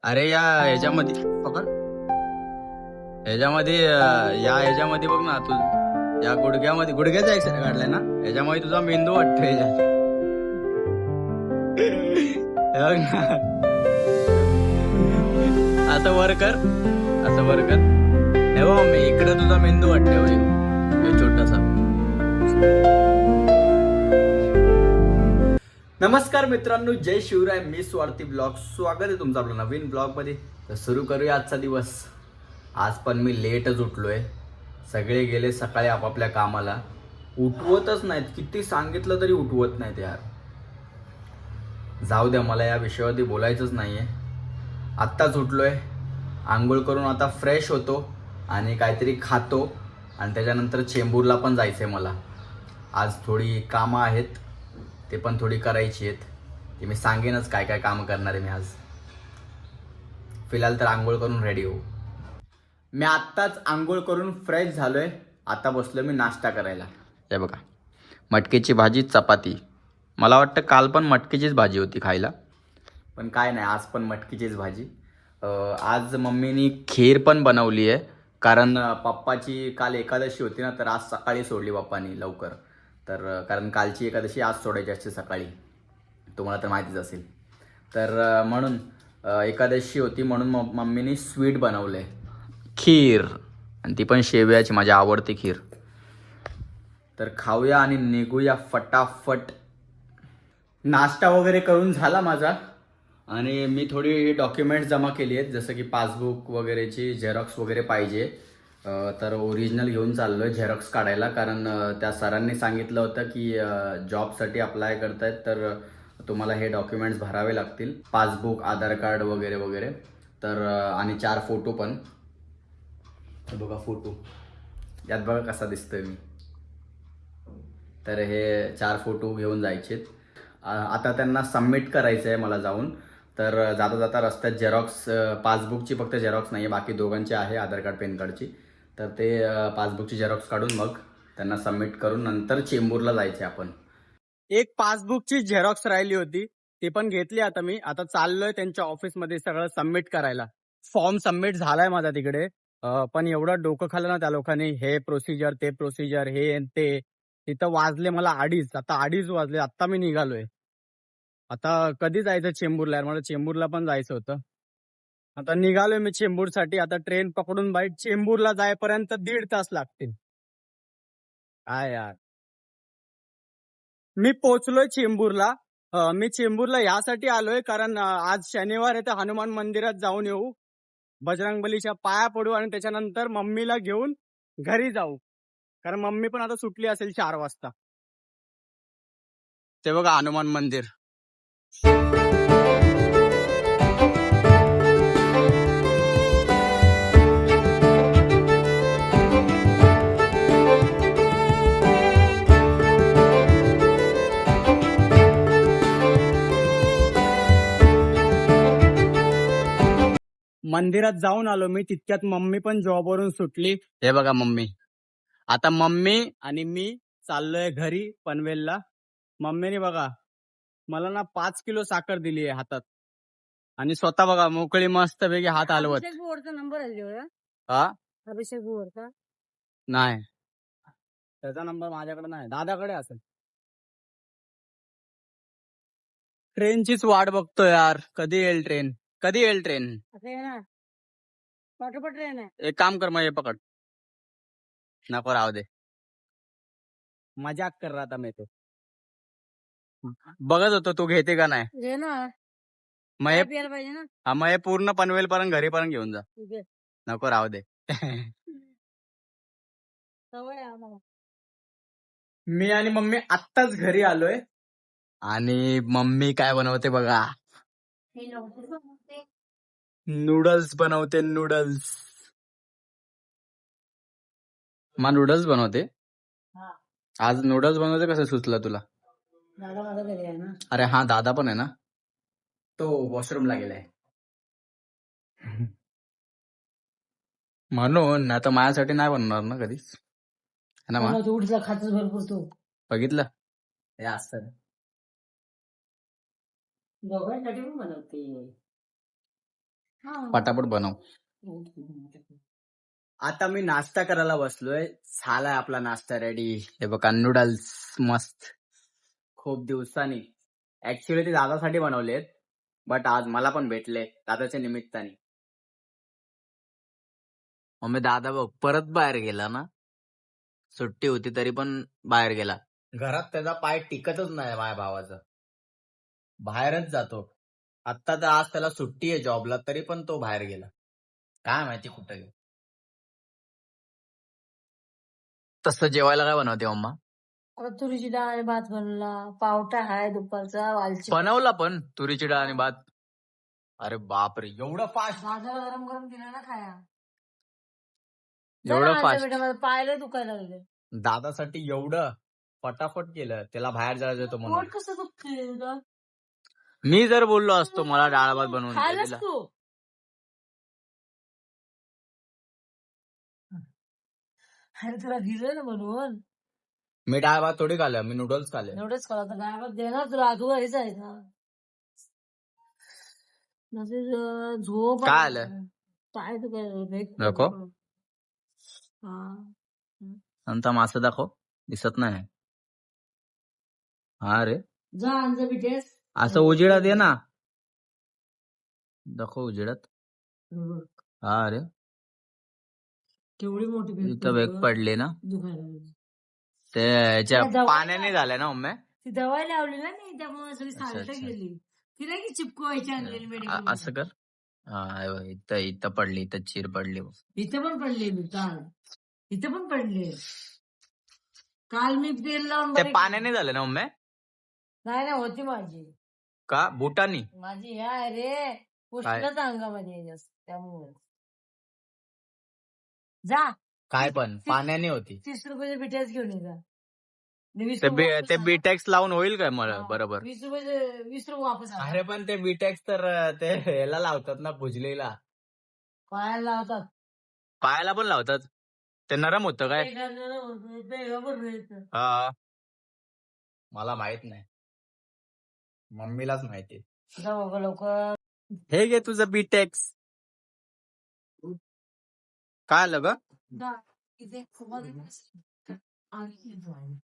अरे या ह्याच्यामध्ये पकड. ह्याच्यामध्ये ह्याच्यामध्ये बघ ना तू. या गुडघ्यामध्ये गुडघ्याचा एक्सरे काढलाय ना. ह्याच्यामध्ये तुझा मेंदू वाटतो ह्याच्यात. हे बघ ना. असं वर कर. असं वर कर. हे बघ मी इकडे तुझा मेंदू वाटतोय हे छोटासा. नमस्कार मित्रांनो, जय शिवराय. मी स्वार्थी ब्लॉग स्वागत आहे तुमचं आपलं नवीन ब्लॉगमध्ये. तर सुरू करूया आजचा दिवस. आज पण मी लेटच उठलोय. सगळे गेले सकाळी आपापल्या कामाला. उठवतच नाहीत, किती सांगितलं तरी उठवत नाहीत यार. जाऊ द्या, मला या विषयावरती बोलायचंच नाही आहे. आत्ताच उठलोय, आंघोळ करून आता फ्रेश होतो आणि काहीतरी खातो आणि त्याच्यानंतर चेंबूरला पण जायचं आहे मला. आज थोडी कामं आहेत, ते पण थोडी करायची आहेत. ते मी सांगेनच काय काय कामं करणार आहे मी आज. फिलहाल तर आंघोळ करून रेडी हो. मी आत्ताच आंघोळ करून फ्रेश झालोय. आता बसलो मी नाश्ता करायला. हे बघा, मटकीची भाजी चपाती. मला वाटतं काल पण मटकीचीच भाजी होती खायला, पण काय नाही, आज पण मटकीचीच भाजी. आज मम्मीनी खीर पण बनवली आहे, कारण पप्पाची काल एकादशी होती ना, तर आज सकाळी सोडली पप्पानी लवकर. तर कारण कालची एकादशी आज सोडायची असते सकाळी, तुम्हाला तर माहितीच असेल. तर म्हणून एकादशी होती म्हणून मम्मीनी स्वीट बनवलं आहे, खीर. आणि ती पण शेवयाची, माझी आवडती खीर. तर खाऊया आणि निघूया फटाफट. नाश्ता वगैरे करून झाला माझा आणि मी थोडी डॉक्युमेंट्स जमा केली आहेत, जसं की पासबुक वगैरेची झेरॉक्स वगैरे पाहिजे. तर ओरिजिनल घेऊन चाललो आहे झेरॉक्स काढायला, कारण त्या सरांनी सांगितलं होतं की जॉबसाठी अप्लाय करतायत तर तुम्हाला हे डॉक्युमेंट्स भरावे लागतील, पासबुक, आधार कार्ड वगैरे वगैरे. तर आणि 4 फोटो पण. बघा फोटो, यात बघा कसा दिसतोय मी. तर हे 4 फोटो घेऊन जायचेत. आता त्यांना सबमिट करायचं आहे मला जाऊन. तर जाता जाता रस्त्यात झेरॉक्स, पासबुकची फक्त झेरॉक्स नाही आहे, बाकी दोघांची आहे, आधार कार्ड, पॅन कार्डची. तर ते पासबुकची झेरॉक्स काढून मग त्यांना सबमिट करून नंतर चेंबूरला जायचे आपण. एक पासबुकची झेरॉक्स राहिली होती, ती पण घेतली आता मी. आता चाललोय त्यांच्या ऑफिसमध्ये सगळं सबमिट करायला. फॉर्म सबमिट झालाय माझा तिकडे. पण एवढं डोकं खाल्लं ना त्या लोकांनी, हे प्रोसिजर ते प्रोसिजर हे आणि ते. तिथं वाजले मला 2:30. आता 2:30 वाजले, आता मी निघालोय. आता कधी जायचं चेंबूरला यार, मला चेंबूरला पण जायचं होतं. आता निघालोय मी चेंबूरसाठी. आता ट्रेन पकडून बाईट चेंबूरला जायपर्यंत 1.5 तास लागतील. काय यार, मी पोहोचलोय चेंबूरला. मी चेंबूरला यासाठी आलोय कारण आज शनिवार आहे, तर हनुमान मंदिरात जाऊन येऊ, बजरंगबलीच्या पाया पडू आणि त्याच्यानंतर मम्मीला घेऊन घरी जाऊ, कारण मम्मी पण आता सुटली असेल 4 वाजता. ते बघा हनुमान मंदिर. मंदिरात जाऊन आलो मी, तितक्यात मम्मी पण जॉबवरून सुटली. हे बघा मम्मी. आता मम्मी आणि मी चाललोय घरी पनवेलला. मम्मीने बघा मला ना 5 किलो साखर दिली आहे हातात, आणि स्वतः बघा मोकळी मस्त पैकी हात हलवत. नंबर हा अभिषेक बुवरचा नाही, त्याचा नंबर माझ्याकडे नाही, दादाकडे असेल. ट्रेनचीच वाट बघतो यार, कधी येईल ट्रेन, कधी येईल ट्रेन. ना पाठोपाठ ट्रेन आहे. एक काम कर, मग हे पकड. नको राहू दे, मजाक कर रहा था मैं तो. बघत होतो तू घेते का नाही. घे ना, मग हे प्यायला पाहिजे ना. हा, मग हे पूर्ण पनवेल पर्यंत घरी पर्यंत घेऊन जा. ठीक आहे, नको राहू दे. सवय आहे आम्हाला. मी आणि मम्मी आत्ताच घरी आलोय आणि मम्मी काय बनवते बघा. नूडल्स बनवते, नूडल्स. मग नूडल्स बनवते हा, आज. नूडल्स बनवते, कसं सुचलं तुला. दादा माझा घरी आहे ना. अरे हा, दादा पण आहे ना, तो वॉशरूमला गेलाय. म्हणून आता माझ्यासाठी नाही बनणार ना कधीच, है ना. तू उठला खातच भरपूर तू. बघितलं हे असतं. दोघांसाठी पण बनवते. पटापट बनव. आता मी नाश्ता करायला बसलोय. झालाय आपला नाश्ता रेडी. हे बघा नूडल्स मस्त. खूप दिवसांनी. ऍक्च्युली ते दादासाठी बनवलेत, बट आज मला पण भेटले दादाच्या निमित्ताने. मम्मी दादा बघ परत बाहेर गेला ना. सुट्टी होती तरी पण बाहेर गेला. घरात त्याचा पाय टिकतच नाही माझ्या भावाचा. बाहेरच जातो. आत्ता तर आज त्याला सुट्टी आहे जॉबला तरी पण तो बाहेर गेला. काय माहिती कुठं गेला. तसं जेवायला काय बनवते मम्मा? आता तुरीची डाळ आणि भात बनवला. पावटा आहे दुपारचा. वालची बनवला पण तुरीची डाळ आणि भात. अरे बापरे एवढं फास्ट. दादाला गरम गरम दिला ना खाया. एवढं फास्ट. बेटा मला पायला दुखायला लागले. दादासाठी एवढं फटाफट केलं. त्याला बाहेर जायचं होतं म्हणून. पोट कसं दुखते तुझं? मी जर बोललो असतो मला डाळ भात बनवून दे, खायलाच दिला. तू. अरे तुला दिलं ना बनवून. मी डाळ भात थोडी खाल्लं, मी नूडल्स खाल्ले. एवढंच करा तर काय दे ना तुला. तू घरीच आहे ना. झोप काय आलं? पाय दुखायला नको. हा. नंतर मासं दाखव. दिसत नाही. हा रे जा अंजा बिटेस. असं उजेडात ये ना. दाखव उजेडात. हा रे केवढी मोठी भेट इथं वेग पडले ना. दुखायला लागली. ते ह्याच्या दवाई पाण्याने झालंय ना मम्मी. ती दवाई लावली ना मी त्यामुळे सगळी अच्छा, साल्ट अच्छा. गेली. तिला की चिपकवायची आणलेली मेडिकल. असं कर. हा हे बघ, इथं इथं पडली, इथं चीर पडली. इथं पण पडले मी काल. इथं पण पडले. काल मी तेल लावून ते बरे पाण्याने केले. झालं ना मम्मी. नाही ना होती माझी. का बुटानी? माझी ह्या आहे रे उष्णता अंगामध्ये आहे जास्त त्यामुळे. जा काय पण पाण्याने होती. 30 रुपयाचे बिट्याच घेऊन ये जा. आणि 20 ते रुपये वापस ते आणा. बीटेक्स लावून होईल काय मला हा, बरोबर? 20 रुपये वापस आणा. अरे पण ते बीटेक्स तर ते ह्याला लावतात ना भुजलीला. पायाला लावतात. पायाला पण लावतात. ते नरम होतं काय? हा मला माहित नाही. मम्मीलाच माहिती. जा बाबा लवकर. हे घे तुझं बीटेक्स. काय आलं ग? जा. इथे आणि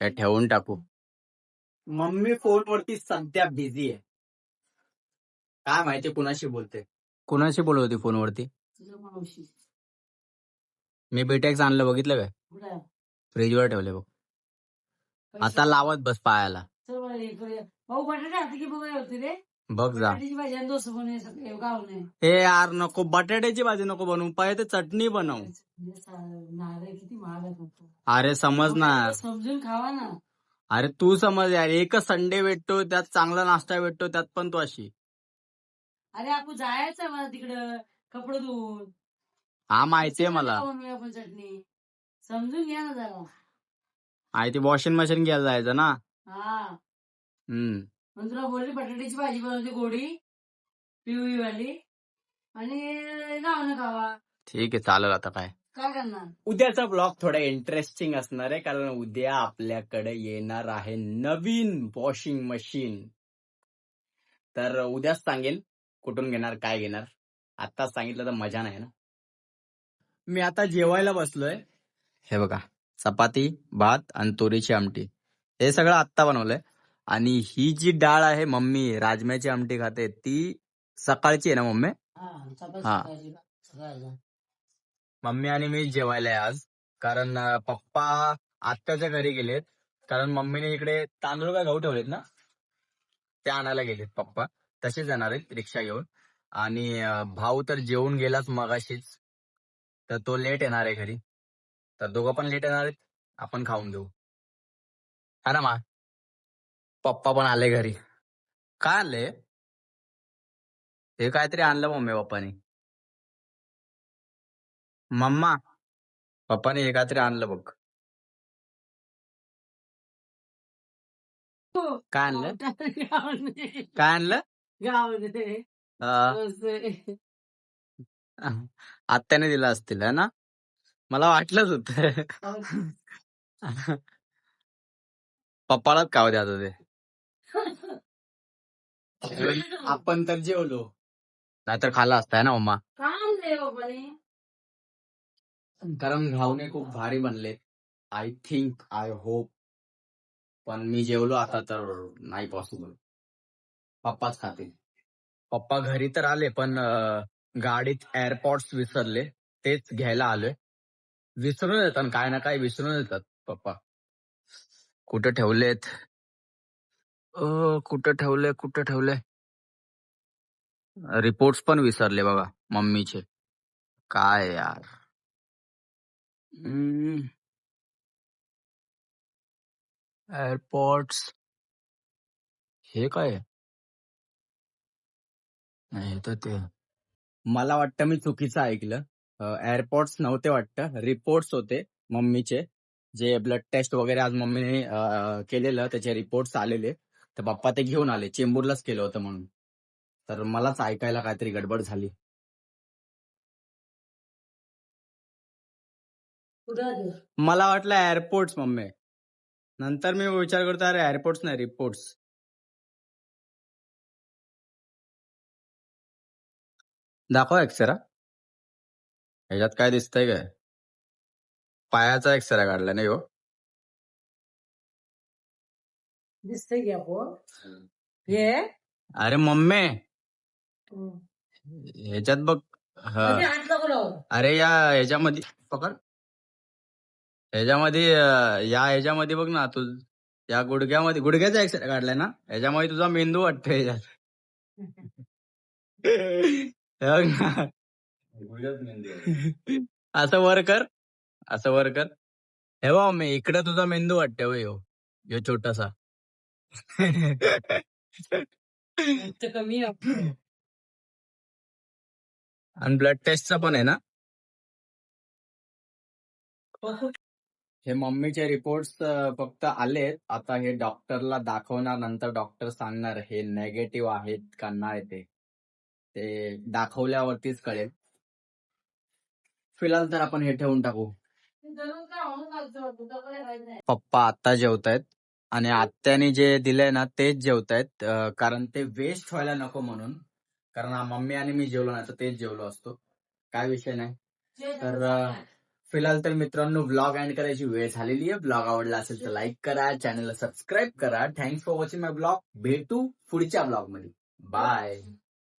हे ठेवून टाकू. मम्मी फोनवरती सध्या बिझी आहे. काय माहिती कुणाशी बोलते. कुणाशी बोलत होती फोनवरती? तुझ्या मावशी. मी बीटेक्स आणलं बघितलं काय? कुठे? फ्रीजवर ठेवले बघ. आता लावत बस पायाला. चल मला हे करूया. भाऊ बटाटे हाती की बघायला होती रे. बघ जा. बटाट्याची भाजी आणि डोसा बनवायचं गाव नाही. हे यार नको बटाट्याची भाजी नको बनवू. पाहिजे तर चटणी बनव. नारळ किती महाग आहे म्हणतो. अरे समजणार. समजून खावा ना. अरे तू समज यार. एकच संडे भेटतो त्यात चांगला नाश्ता भेटतो त्यात पण तू अशी. अरे आपण जायचं मला तिकडं कपडे धुवून. हा माहितीये मला. आपण चटणी समजून घ्या ना जरा. आहे ती वॉशिंग मशीन घ्यायला जायचं ना. हा हम्म तुला बोलली बटाट्याची भाजी बनवते गोडी पिवळी वाली आणि गावनं खावा. ठीक आहे चालेल. आता काय करणार. उद्याचा ब्लॉग थोडा इंटरेस्टिंग असणार आहे कारण उद्या आपल्याकडे येणार आहे नवीन वॉशिंग मशीन. तर उद्याच सांगेल कुठून घेणार काय घेणार. आताच सांगितलं तर मजा नाही ना. मी आता जेवायला बसलोय. हे बघा चपाती भात आणि तुरीची आमटी. हे सगळं आत्ता बनवलंय. आणि ही जी डाळ आहे मम्मी राजम्याची आमटी खाते ती सकाळची आहे ना मम्मी. हा. मम्मी आणि मी जेवायला आहे आज कारण पप्पा आत्याच्या घरी गेलेत. कारण मम्मीने इकडे तांदूळ काय गहू ठेवलेत ना ते आणायला गेलेत पप्पा. तसेच जाणार आहेत रिक्षा घेऊन. आणि भाऊ तर जेवून गेलाच मगाशीच. तर तो लेट येणार आहे घरी. तर दोघं पण लेट येणार आहेत. आपण खाऊन घेऊ हा ना मा. पप्पा पण आले घरी. काय आणले? हे काहीतरी आणलं मम्मी पप्पानी. मम्मा पप्पाने हे काहीतरी आणलं बघ. काय आणलं? काय आणलं? गावने आत्याने दिलं असतील है ना. मला वाटलंच होत. पप्पालाच खाऊ द्या ते. आपण तर जेवलो. नाहीतर खाल्ला असताय ना मम्मा. काम दे बाबाने. कारण घावणे खूप भारी बनले. I think, I hope. पण मी जेवलो आता तर नाही पॉसिबल. पप्पाच खातील. पप्पा घरी तर आले पण गाडीत एअरपॉड्स विसरले. तेच घ्यायला आलोय. विसरून येतात काय ना काय विसरून येतात पप्पा. कुठे ठेवलेत? कुठे ठेवले? रिपोर्ट्स पण विसरले बघा मम्मीचे. काय यार. एअरपॉड्स. हे काय आहे? नाही हे तर ते. मला वाटतं मी चुकीचं ऐकलं. एअरपॉड्स नव्हते वाटतं, रिपोर्ट्स होते मम्मीचे. जे ब्लड टेस्ट वगैरे आज मम्मीने केलेलं त्याचे रिपोर्ट्स आलेले. तर पप्पा ते घेऊन आले. चेंबूरलाच केलं होतं म्हणून. तर मलाच ऐकायला काहीतरी गडबड झाली. कुठं दे? मला वाटलं एअरपोर्ट्स मम्मी. नंतर मी विचार करतो अरे एअरपोर्ट्स नाही रिपोर्ट्स. दाखव एक्सरा. ह्याच्यात काय दिसतंय काय? पायाचा एक्सरा काढला नाही हो. दिसतंय की आपण. हे अरे मम्मी हं. ह्याच्यात बघ. हा. कधी हात नको लावू. अरे या ह्याच्यामध्ये पकड. ह्याच्यामध्ये ह्याच्यामध्ये बघ ना तू. या गुडघ्याचा एक्सरे काढलाय ना. ह्याच्यामध्ये तुझा मेंदू वाटतोय ह्याच्यात. हे बघ ना. असं वर कर. असं वर कर. हे बघ मी इकडे तुझा मेंदू वाटतोय हो ह्यो. ह्यो छोटासा. रक्त कमी आहे. आणि ब्लड टेस्टचा पण आहे ना. हे मम्मीचे रिपोर्ट्स फक्त आलेत. आता हे डॉक्टरला दाखवणार. नंतर डॉक्टर सांगणार हे नेगेटिव्ह आहेत का नाही ते दाखवल्यावरतीच कळेल. फिलहाल तर आपण हे ठेवून टाकू. पप्पा आता जेवतायत आणि आत्याने जे दिलंय ना तेच जेवतायत. कारण ते वेस्ट व्हायला नको म्हणून. कारण मम्मी आणि मी जेवलो नाही तर तेच जेवलो असतो. काय विषय नाही. तर फिलहाल तर मित्रांनो ब्लॉग एंड करायची वेळ झालेली आहे. ब्लॉग आवडला असेल तर लाईक करा, चॅनलला सबस्क्राईब करा. Thanks for watching my blog. भेटू पुढच्या ब्लॉग मध्ये. बाय.